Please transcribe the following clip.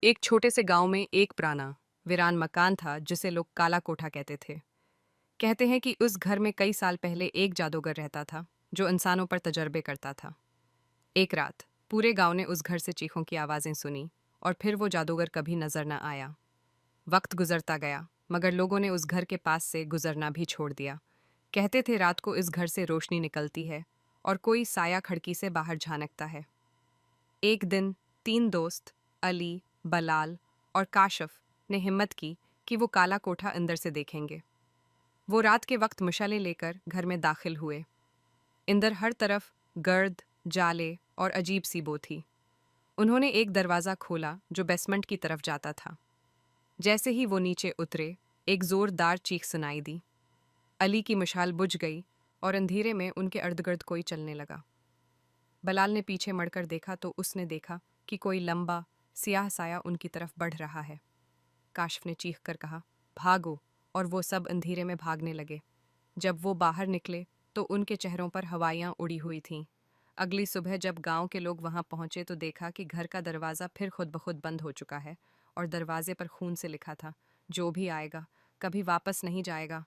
एक छोटे से गांव में एक पुराना वीरान मकान था जिसे लोग काला कोठा कहते थे। कहते हैं कि उस घर में कई साल पहले एक जादूगर रहता था जो इंसानों पर तजर्बे करता था। एक रात पूरे गांव ने उस घर से चीखों की आवाजें सुनी और फिर वो जादूगर कभी नजर न आया। वक्त गुजरता गया मगर लोगों ने उस घर के पास से गुजरना भी छोड़ दिया। कहते थे रात को इस घर से रोशनी निकलती है और कोई साया खिड़की से बाहर झांकता है। एक दिन तीन दोस्त अली, बलाल और काशफ ने हिम्मत की कि वो काला कोठा अंदर से देखेंगे। वो रात के वक्त मशाले लेकर घर में दाखिल हुए। अंदर हर तरफ गर्द, जाले और अजीब सी बो थी। उन्होंने एक दरवाज़ा खोला जो बेसमेंट की तरफ जाता था। जैसे ही वो नीचे उतरे, एक जोरदार चीख सुनाई दी। अली की मशाल बुझ गई और अंधेरे में उनके इर्द-गिर्द कोई चलने लगा। बलाल ने पीछे मुड़कर देखा तो उसने देखा कि कोई लंबा, सियाह साया उनकी तरफ बढ़ रहा है। काशिफ ने चीख कर कहा, भागो, और वो सब अंधेरे में भागने लगे। जब वो बाहर निकले तो उनके चेहरों पर हवाइयाँ उड़ी हुई थीं। अगली सुबह जब गांव के लोग वहां पहुंचे तो देखा कि घर का दरवाज़ा फिर खुद ब खुद बंद हो चुका है और दरवाजे पर खून से लिखा था, जो भी आएगा कभी वापस नहीं जाएगा।